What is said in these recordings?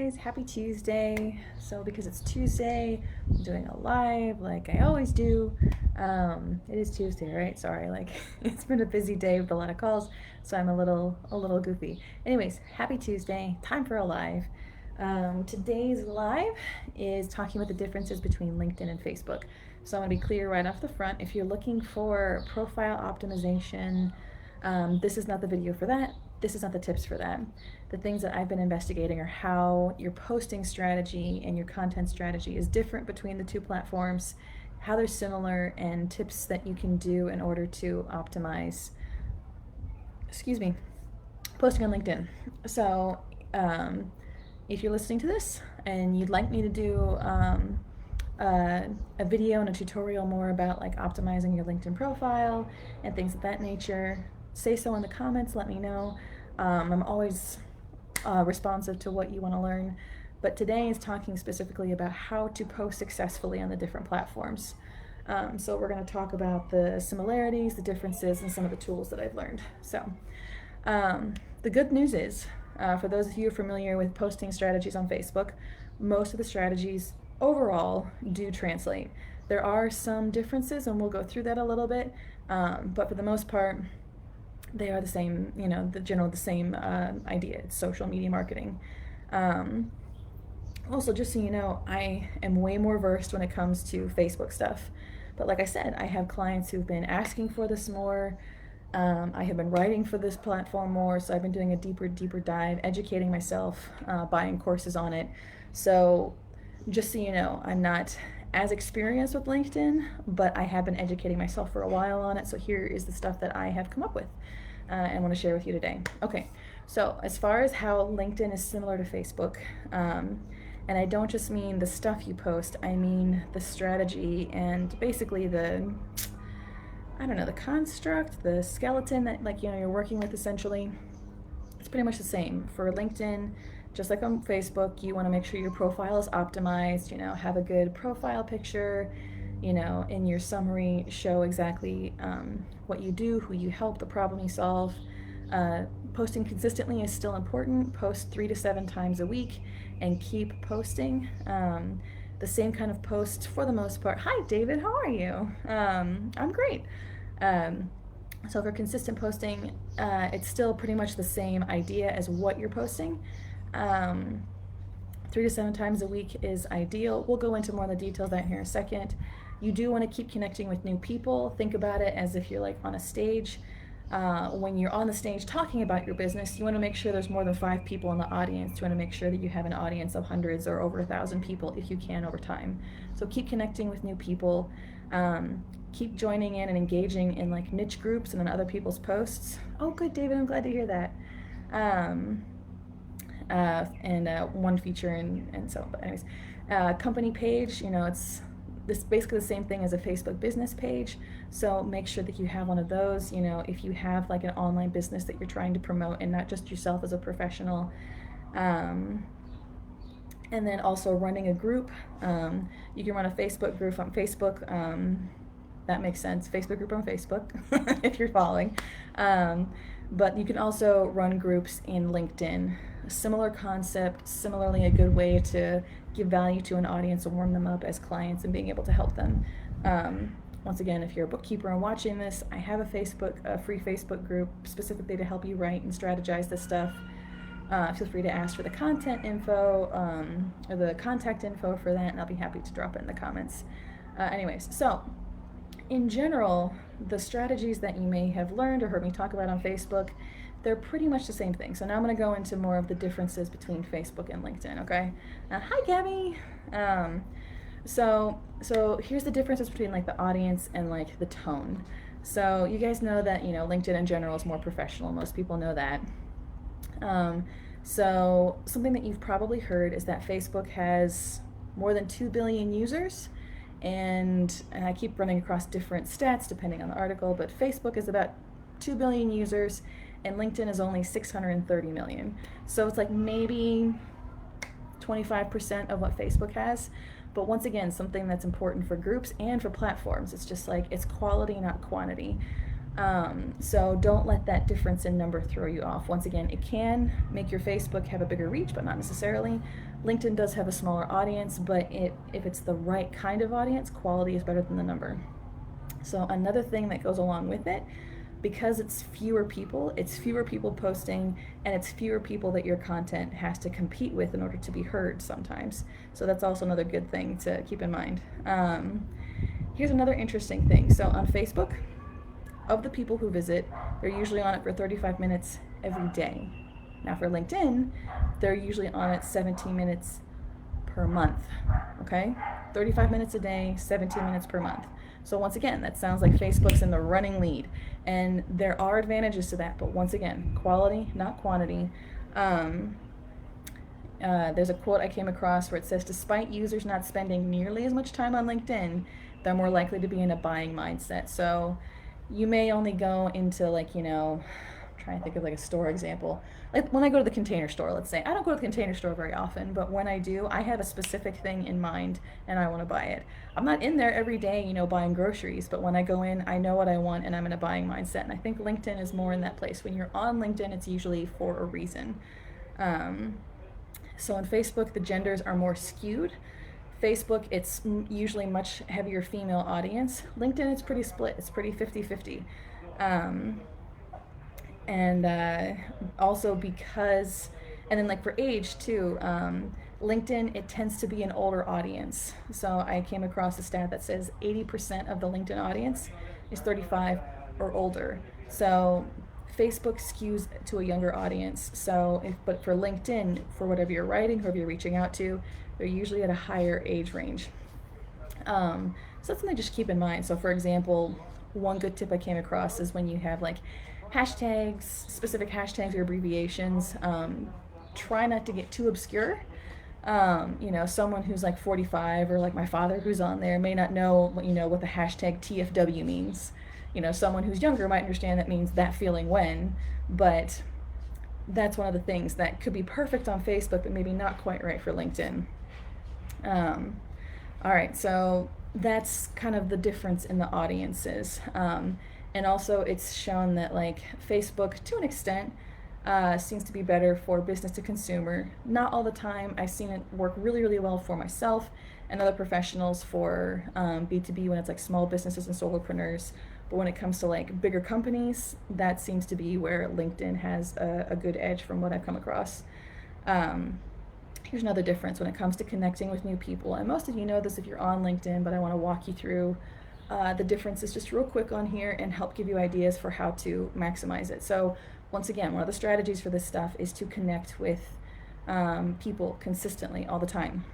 guys, happy Tuesday. So because it's Tuesday, I'm doing a live like I always do. It is Tuesday, right? Sorry, like it's been a busy day with a lot of calls, so I'm a little goofy. Anyways, happy Tuesday. Time for a live. Today's live is talking about the differences between LinkedIn and Facebook. So I'm going to be clear right off the front. If you're looking for profile optimization, this is not the video for that. This is not the tips for that. The things that I've been investigating are how your posting strategy and your content strategy is different between the two platforms, how they're similar, and tips that you can do in order to optimize, posting on LinkedIn. So if you're listening to this and you'd like me to do a video and a tutorial more about like optimizing your LinkedIn profile and things of that nature, say so in the comments, let me know. I'm always responsive to what you want to learn, but today is talking specifically about how to post successfully on the different platforms. So we're going to talk about the similarities, the differences, and some of the tools that I've learned. So the good news is, for those of you familiar with posting strategies on Facebook, most of the strategies overall do translate. There are some differences, and we'll go through that a little bit, but for the most part, they are the same, the same idea. It's social media marketing. Also, just so you know, I am way more versed when it comes to Facebook stuff. But like I said, I have clients who've been asking for this more. I have been writing for this platform more, so I've been doing a deeper dive, educating myself, buying courses on it. So just so you know, I'm not as experienced with LinkedIn, but I have been educating myself for a while on it. So here is the stuff that I have come up with and want to share with you today. Okay, so as far as how LinkedIn is similar to Facebook, and I don't just mean the stuff you post, I mean the strategy and basically the construct, the skeleton that you're working with essentially. It's pretty much the same for LinkedIn. Just like on Facebook, you want to make sure your profile is optimized, have a good profile picture, in your summary, show exactly what you do, who you help, the problem you solve. Posting consistently is still important. Post 3 to 7 times a week and keep posting. The same kind of post for the most part. Hi, David, how are you? I'm great. So for consistent posting, it's still pretty much the same idea as what you're posting. 3 to 7 times a week is ideal. We'll go into more of the details of that here in a second. You do want to keep connecting with new people. Think about it as if you're like on a stage. When you're on the stage talking about your business, you want to make sure there's more than 5 people in the audience. You want to make sure that you have an audience of hundreds or over 1,000 people if you can over time. So keep connecting with new people. Keep joining in and engaging in like niche groups and in other people's posts. Oh, good, David. I'm glad to hear that. One feature and so, but anyways, company page, it's this basically the same thing as a Facebook business page. So make sure that you have one of those, if you have like an online business that you're trying to promote and not just yourself as a professional. And then also running a group. You can run a Facebook group on Facebook. That makes sense. Facebook group on Facebook if you're following. But you can also run groups in LinkedIn. A similar concept, similarly a good way to give value to an audience and warm them up as clients and being able to help them. Once again, if you're a bookkeeper and watching this, I have a free Facebook group specifically to help you write and strategize this stuff. Feel free to ask for the content info or the contact info for that, and I'll be happy to drop it in the comments. Anyways, so in general, the strategies that you may have learned or heard me talk about on Facebook, they're pretty much the same thing. So now I'm going to go into more of the differences between Facebook and LinkedIn, okay? Hi, Gabby. So here's the differences between like the audience and like the tone. So you guys know that, LinkedIn in general is more professional. Most people know that. So something that you've probably heard is that Facebook has more than 2 billion users. And I keep running across different stats depending on the article, but Facebook is about 2 billion users and LinkedIn is only 630 million. So it's like maybe 25% of what Facebook has. But once again, something that's important for groups and for platforms. It's just like it's quality, not quantity. So don't let that difference in number throw you off. Once again, it can make your Facebook have a bigger reach, but not necessarily. LinkedIn does have a smaller audience, but if it's the right kind of audience, quality is better than the number. So another thing that goes along with it, because it's fewer people posting, and it's fewer people that your content has to compete with in order to be heard sometimes. So that's also another good thing to keep in mind. Here's another interesting thing. So on Facebook, of the people who visit, they're usually on it for 35 minutes every day. Now for LinkedIn, they're usually on it 17 minutes per month, okay? 35 minutes a day, 17 minutes per month. So once again, that sounds like Facebook's in the running lead. And there are advantages to that, but once again, quality, not quantity. There's a quote I came across where it says, despite users not spending nearly as much time on LinkedIn, they're more likely to be in a buying mindset. So you may only go into, like, you know, I'm trying to think of like a store example. Like when I go to the Container Store, let's say. I don't go to the Container Store very often, but when I do, I have a specific thing in mind and I want to buy it. I'm not in there every day, you know, buying groceries, but when I go in, I know what I want and I'm in a buying mindset. And I think LinkedIn is more in that place. When you're on LinkedIn, it's usually for a reason. So on Facebook, the genders are more skewed. Facebook, it's usually much heavier female audience. LinkedIn, it's pretty split. It's pretty 50-50. Also because, and then like for age too, LinkedIn, it tends to be an older audience. So I came across a stat that says 80% of the LinkedIn audience is 35 or older. So Facebook skews to a younger audience. But for LinkedIn, for whatever you're writing, whoever you're reaching out to, they're usually at a higher age range. So that's something to just keep in mind. So for example, one good tip I came across is when you have like hashtags, specific hashtags or abbreviations, try not to get too obscure. Someone who's like 45 or like my father who's on there may not know, what the hashtag TFW means. Someone who's younger might understand that means that feeling when, but that's one of the things that could be perfect on Facebook, but maybe not quite right for LinkedIn. All right, so that's kind of the difference in the audiences. And also it's shown that like Facebook, to an extent, seems to be better for business to consumer. Not all the time. I've seen it work really, really well for myself and other professionals for B2B when it's like small businesses and solopreneurs. But when it comes to like bigger companies, that seems to be where LinkedIn has a good edge from what I've come across. Here's another difference when it comes to connecting with new people. And most of you know this if you're on LinkedIn, but I want to walk you through the differences just real quick on here and help give you ideas for how to maximize it. So once again, one of the strategies for this stuff is to connect with people consistently all the time.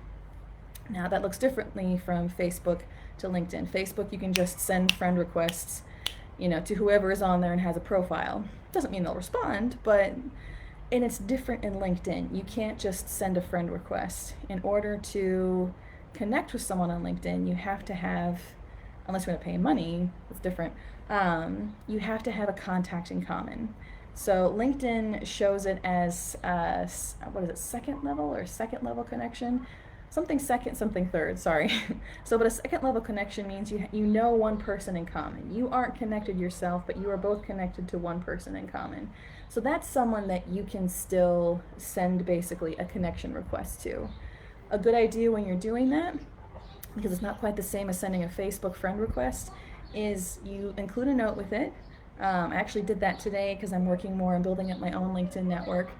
Now that looks differently from Facebook to LinkedIn. Facebook, you can just send friend requests, to whoever is on there and has a profile. Doesn't mean they'll respond, and it's different in LinkedIn. You can't just send a friend request. In order to connect with someone on LinkedIn, you have to have, unless you're going to pay money, it's different. You have to have a contact in common. So LinkedIn shows it as second level connection? Something second, something third, sorry. But a second level connection means you know one person in common. You aren't connected yourself, but you are both connected to one person in common. So that's someone that you can still send basically a connection request to. A good idea when you're doing that, because it's not quite the same as sending a Facebook friend request, is you include a note with it. I actually did that today because I'm working more on building up my own LinkedIn network.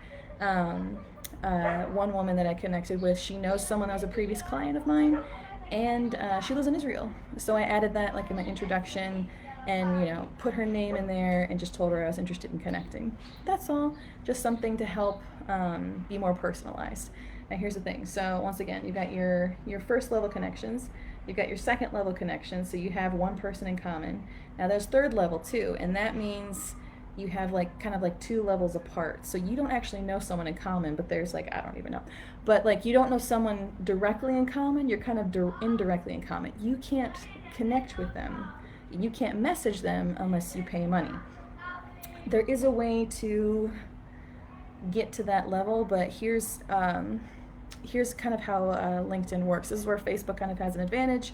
One woman that I connected with, she knows someone that was a previous client of mine, and she lives in Israel. So I added that like in my introduction and, put her name in there and just told her I was interested in connecting. That's all, just something to help be more personalized. Now here's the thing. So once again, you've got your first level connections, you've got your second level connections, so you have one person in common. Now there's third level too, and that means you have like kind of like two levels apart. So you don't actually know someone in common, but there's like, I don't even know. But like you don't know someone directly in common, you're kind of indirectly in common. You can't connect with them. You can't message them unless you pay money. There is a way to get to that level, but here's kind of how LinkedIn works. This is where Facebook kind of has an advantage,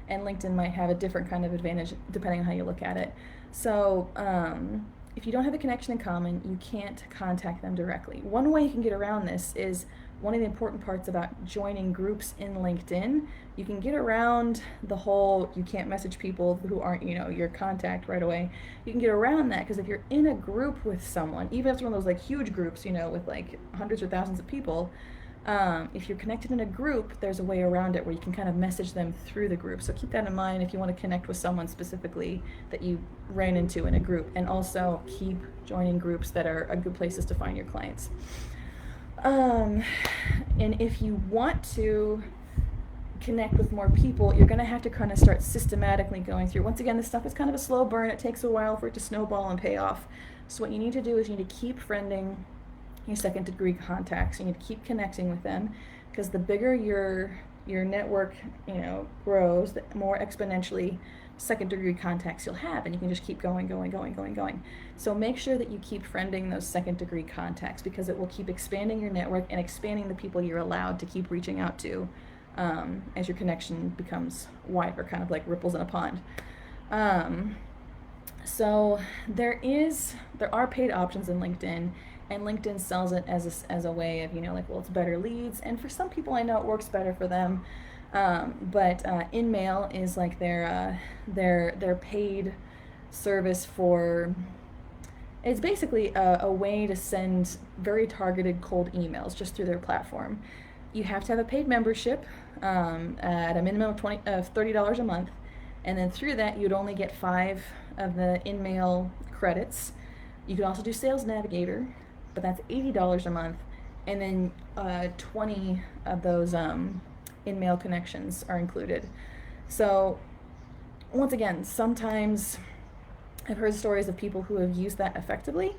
and LinkedIn might have a different kind of advantage depending on how you look at it. So if you don't have a connection in common, you can't contact them directly. One way you can get around this is one of the important parts about joining groups in LinkedIn, you can get around the whole you can't message people who aren't, your contact right away. You can get around that because if you're in a group with someone, even if it's one of those like huge groups, with like hundreds or thousands of people, if you're connected in a group, there's a way around it where you can kind of message them through the group. So keep that in mind if you want to connect with someone specifically that you ran into in a group. And also keep joining groups that are good places to find your clients. And if you want to connect with more people, you're going to have to kind of start systematically going through. Once again, this stuff is kind of a slow burn. It takes a while for it to snowball and pay off. So what you need to do is you need to keep friending your second degree contacts. You need to keep connecting with them, because the bigger your network grows, the more exponentially second degree contacts you'll have, and you can just keep going. So make sure that you keep friending those second degree contacts, because it will keep expanding your network and expanding the people you're allowed to keep reaching out to as your connection becomes wider, kind of like ripples in a pond. So there are paid options in LinkedIn, and LinkedIn sells it as a way of, it's better leads. And for some people, I know it works better for them. But InMail is like their paid service for, it's basically a way to send very targeted cold emails just through their platform. You have to have a paid membership at a minimum of $30 a month. And then through that, you'd only get 5 of the InMail credits. You could also do Sales Navigator, but that's $80 a month. And then 20 of those InMail connections are included. So once again, sometimes I've heard stories of people who have used that effectively.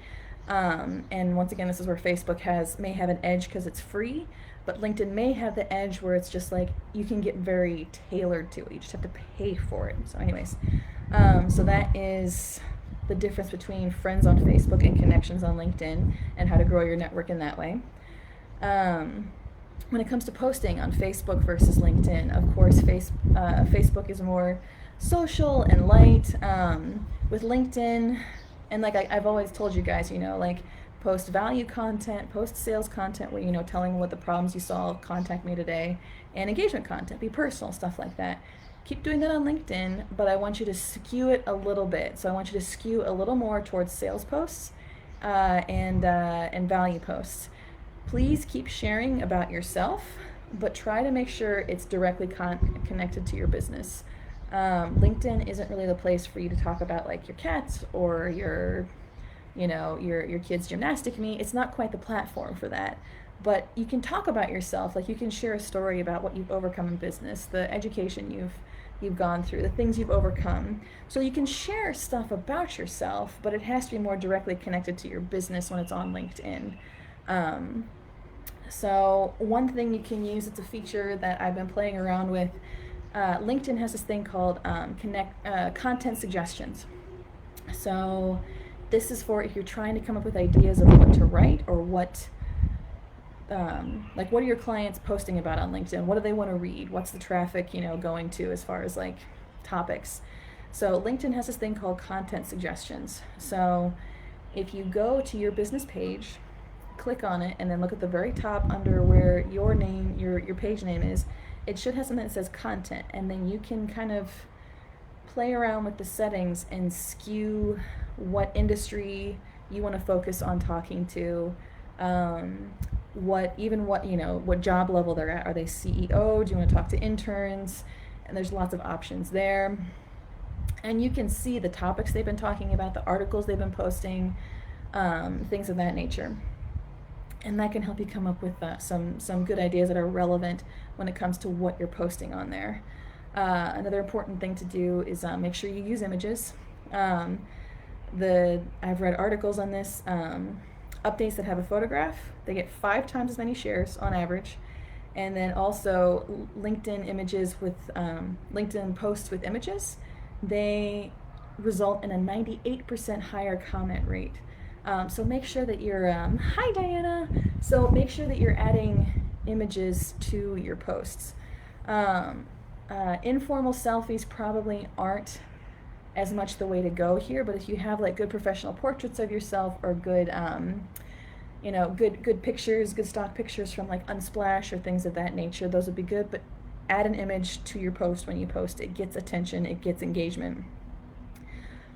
And once again, this is where Facebook may have an edge because it's free, but LinkedIn may have the edge where it's just like you can get very tailored to it. You just have to pay for it. So anyways, so that is the difference between friends on Facebook and connections on LinkedIn, and how to grow your network in that way. When it comes to posting on Facebook versus LinkedIn, of course, Facebook is more social and light. With LinkedIn, and like I've always told you guys, post value content, post sales content where, telling what the problems you solve, contact me today, and engagement content, be personal, stuff like that. Keep doing that on LinkedIn, but I want you to skew it a little bit. So I want you to skew a little more towards sales posts and value posts. Please keep sharing about yourself, but try to make sure it's directly connected to your business. LinkedIn isn't really the place for you to talk about like your cats or your kids' gymnastic meet. It's not quite the platform for that. But you can talk about yourself, like you can share a story about what you've overcome in business, the education you've gone through, the things you've overcome. So you can share stuff about yourself, but it has to be more directly connected to your business when it's on LinkedIn. So one thing you can use, it's a feature that I've been playing around with. LinkedIn has this thing called content suggestions. So this is for if you're trying to come up with ideas of what to write, or what are your clients posting about on LinkedIn? What do they want to read? What's the traffic, going to as far as like topics? So LinkedIn has this thing called content suggestions. So if you go to your business page, click on it, and then look at the very top under where your name, your page name is, it should have something that says content, and then you can kind of play around with the settings and skew what industry you want to focus on talking to, what job level they're at. Are they CEO? Do you want to talk to interns? And there's lots of options there. And you can see the topics they've been talking about, the articles they've been posting, things of that nature. And that can help you come up with some good ideas that are relevant when it comes to what you're posting on there. Another important thing to do is make sure you use images. I've read articles on this. Updates that have a photograph, they get 5 times as many shares on average. And then also LinkedIn posts with images, they result in a 98% higher comment rate. So make sure that you're, hi Diana. So make sure that you're adding images to your posts. Informal selfies probably aren't as much the way to go here, but if you have like good professional portraits of yourself, or good you know, good pictures, good stock pictures from like Unsplash or things of that nature. Those would be good, but add an image to your post when you post. It gets attention, it gets engagement.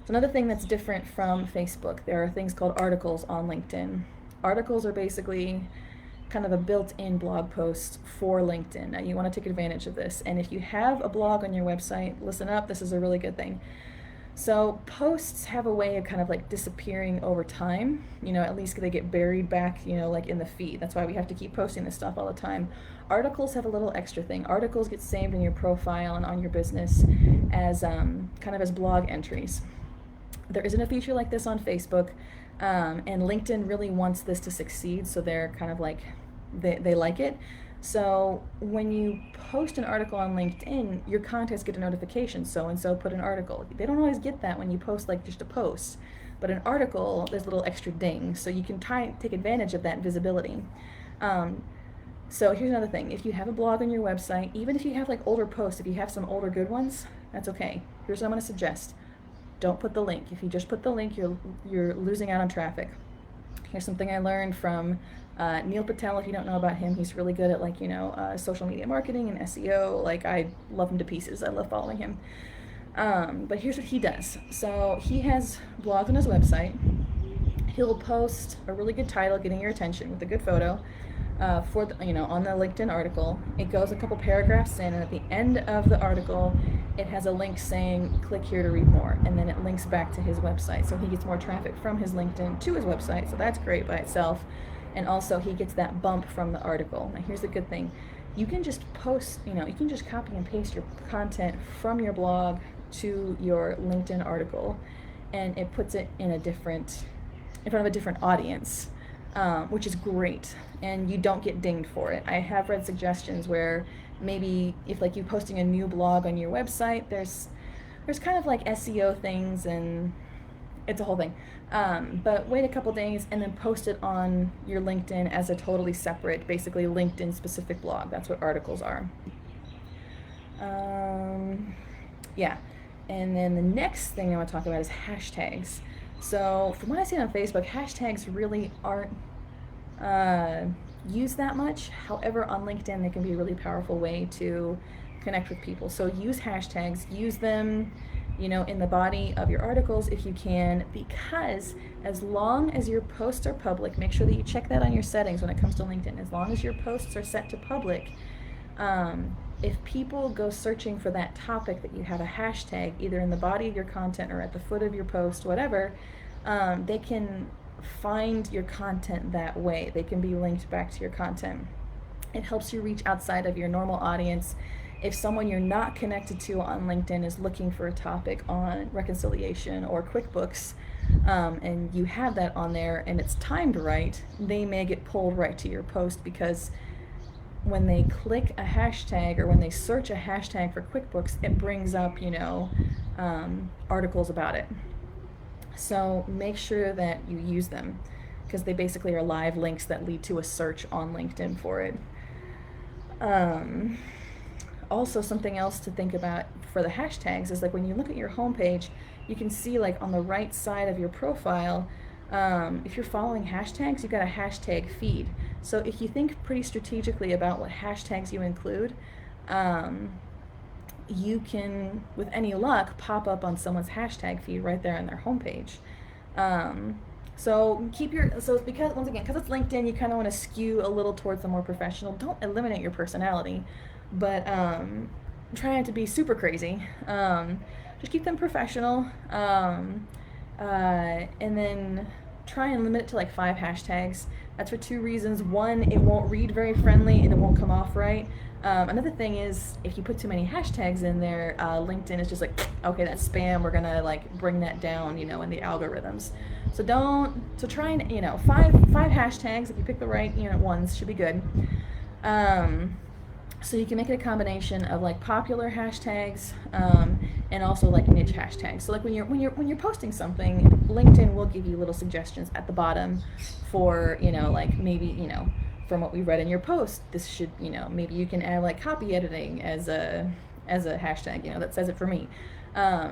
So another thing that's different from Facebook, there are things called articles on LinkedIn. Articles are basically kind of a built-in blog post for LinkedIn. Now you want to take advantage of this. And if you have a blog on your website, listen up, this is a really good thing. So posts have a way of kind of like disappearing over time, you know, at least they get buried back, you know, like in the feed. That's why we have to keep posting this stuff all the time. Articles have a little extra thing. Articles get saved in your profile and on your business as kind of as blog entries. There isn't a feature like this on Facebook, and LinkedIn really wants this to succeed, so they're kind of like, they like it. So when you post an article on LinkedIn, your contacts get a notification, so-and-so put an article. They don't always get that when you post like just a post, but an article, there's a little extra ding, so you can take advantage of that visibility. So here's another thing. If you have a blog on your website, even if you have like older posts, if you have some older good ones, that's okay. Here's what I'm going to suggest. Don't put the link. If you just put the link, you're losing out on traffic. Here's something I learned from Neil Patel. If you don't know about him, he's really good at like, you know, social media marketing and SEO. Like, I love him to pieces. I love following him. But here's what he does. So he has blogs on his website. He'll post a really good title, getting your attention with a good photo. For the, you know, on the LinkedIn article, it goes a couple paragraphs in, and at the end of the article, it has a link saying click here to read more, and then it links back to his website, so he gets more traffic from his LinkedIn to his website, so that's great by itself. And also he gets that bump from the article. Now here's the good thing. You can just post, you know, you can just copy and paste your content from your blog to your LinkedIn article, and it puts it in front of a different audience, which is great, and you don't get dinged for it. I have read suggestions where maybe if like you posting a new blog on your website, there's kind of like SEO things, and it's a whole thing. But wait a couple days and then post it on your LinkedIn as a totally separate, basically LinkedIn specific blog. That's what articles are. Yeah. And then the next thing I want to talk about is hashtags. So from what I've seen on Facebook, hashtags really aren't used that much. However, on LinkedIn, they can be a really powerful way to connect with people. So use hashtags, use them, you know, in the body of your articles if you can, because as long as your posts are public, make sure that you check that on your settings when it comes to LinkedIn. As long as your posts are set to public, if people go searching for that topic that you have a hashtag either in the body of your content or at the foot of your post, whatever, they can find your content that way. They can be linked back to your content. It helps you reach outside of your normal audience. If someone you're not connected to on LinkedIn is looking for a topic on reconciliation or QuickBooks, and you have that on there and it's timed right, they may get pulled right to your post, because when they click a hashtag or when they search a hashtag for QuickBooks, it brings up, you know, articles about it. So make sure that you use them, because they basically are live links that lead to a search on LinkedIn for it. Also, something else to think about for the hashtags is like when you look at your homepage, you can see like on the right side of your profile, if you're following hashtags, you've got a hashtag feed. So if you think pretty strategically about what hashtags you include, you can, with any luck, pop up on someone's hashtag feed right there on their homepage. So it's because, once again, because it's LinkedIn, you kind of want to skew a little towards the more professional. Don't eliminate your personality, but try not to be super crazy. Just keep them professional, and then try and limit it to like 5 hashtags. That's for 2 reasons. One, it won't read very friendly and it won't come off right. Another thing is, if you put too many hashtags in there, LinkedIn is just like, okay, that's spam, we're gonna like bring that down, you know, in the algorithms. So try and, you know, 5 hashtags, if you pick the right, you know, ones, should be good. So you can make it a combination of like popular hashtags, and also like niche hashtags. So like when you're posting something, LinkedIn will give you little suggestions at the bottom for, you know, like maybe, you know, from what we read in your post, this should, you know, maybe you can add like copy editing as a hashtag, you know, that says it for me.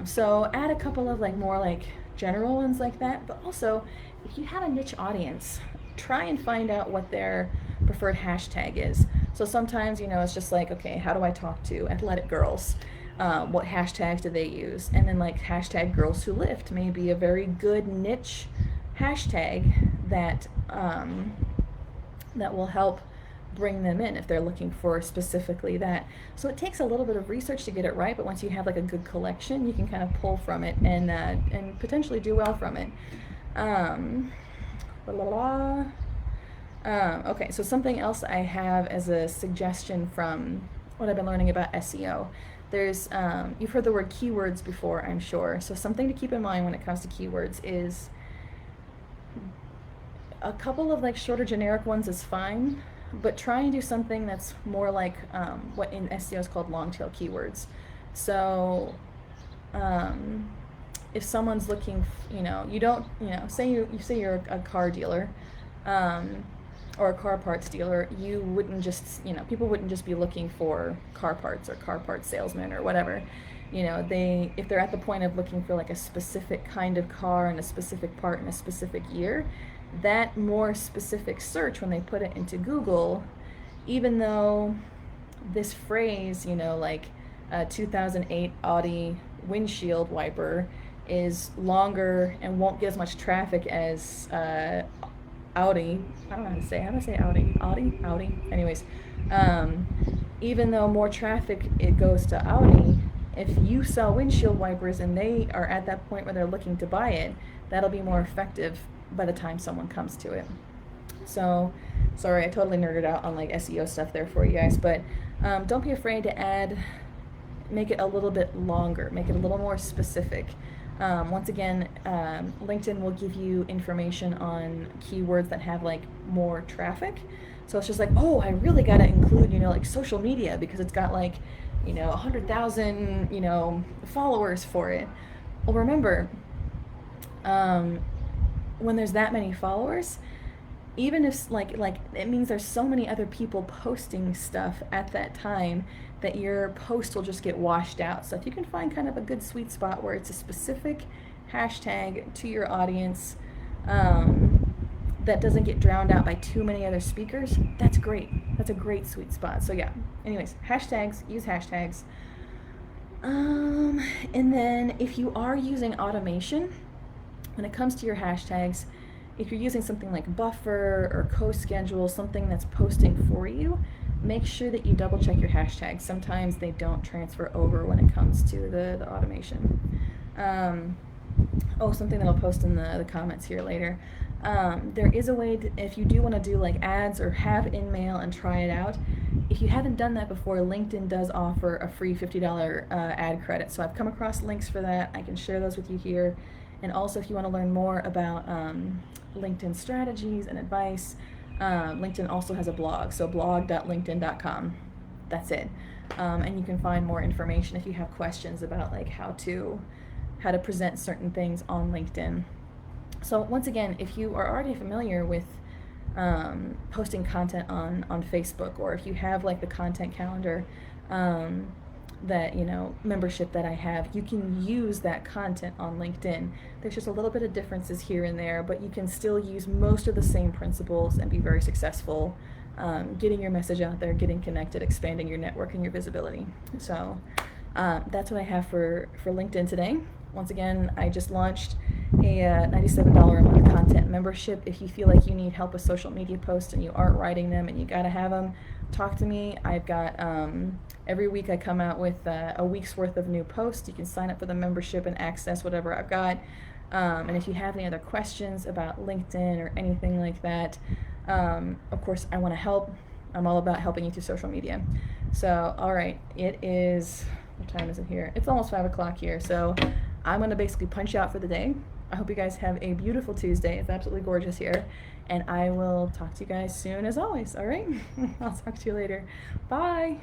So add a couple of like more like general ones like that, but also if you have a niche audience, try and find out what their preferred hashtag is. So sometimes, it's just like, okay, how do I talk to athletic girls? What hashtags do they use? And then like hashtag girls who lift may be a very good niche hashtag that that will help bring them in if they're looking for specifically that. So it takes a little bit of research to get it right, but once you have like a good collection, you can kind of pull from it and potentially do well from it. Okay, so something else I have as a suggestion from what I've been learning about SEO. There's, you've heard the word keywords before, I'm sure. So something to keep in mind when it comes to keywords is a couple of like shorter generic ones is fine, but try and do something that's more like what in SEO is called long tail keywords. So if someone's looking, you don't, say you say you're a car dealer, or a car parts dealer, you wouldn't just, people wouldn't just be looking for car parts or car parts salesmen or whatever. If they're at the point of looking for like a specific kind of car and a specific part in a specific year, that more specific search when they put it into Google, even though this phrase, like 2008 Audi windshield wiper is longer and won't get as much traffic as Audi. I don't know how to say Audi. Anyways, even though more traffic it goes to Audi, if you sell windshield wipers and they are at that point where they're looking to buy it, that'll be more effective by the time someone comes to it. So, sorry, I totally nerded out on like SEO stuff there for you guys, but don't be afraid to make it a little bit longer, make it a little more specific. Once again, LinkedIn will give you information on keywords that have like more traffic. So it's just like, oh, I really got to include, like social media because it's got like, 100,000, followers for it. Well, remember, when there's that many followers, even if like it means there's so many other people posting stuff at that time that your post will just get washed out. So if you can find kind of a good sweet spot where it's a specific hashtag to your audience that doesn't get drowned out by too many other speakers, that's great. That's a great sweet spot. So yeah, anyways, hashtags, use hashtags. And then if you are using automation, when it comes to your hashtags, if you're using something like Buffer or CoSchedule, something that's posting for you, make sure that you double check your hashtags. Sometimes they don't transfer over when it comes to the automation. Something that I'll post in the comments here later. There is a way if you do want to do like ads or have InMail and try it out, if you haven't done that before, LinkedIn does offer a free $50 ad credit. So I've come across links for that. I can share those with you here. And also if you want to learn more about LinkedIn strategies and advice, LinkedIn also has a blog, so blog.linkedin.com. That's it. And you can find more information if you have questions about like how to present certain things on LinkedIn. So once again, if you are already familiar with posting content on Facebook, or if you have like the content calendar that membership that I have, you can use that content on LinkedIn. There's just a little bit of differences here and there, but you can still use most of the same principles and be very successful getting your message out there, getting connected, expanding your network and your visibility. So that's what I have for LinkedIn today. Once again, I just launched a $97 a month content membership. If you feel like you need help with social media posts and you aren't writing them and you gotta have them, talk to me. I've got every week I come out with a week's worth of new posts. You can sign up for the membership and access whatever I've got. And if you have any other questions about LinkedIn or anything like that, of course I want to help. I'm all about helping you through social media. So all right, it is, what time is it here? It's almost 5 o'clock here, so I'm going to basically punch out for the day. I hope you guys have a beautiful Tuesday. It's absolutely gorgeous here. And I will talk to you guys soon as always, all right? I'll talk to you later. Bye.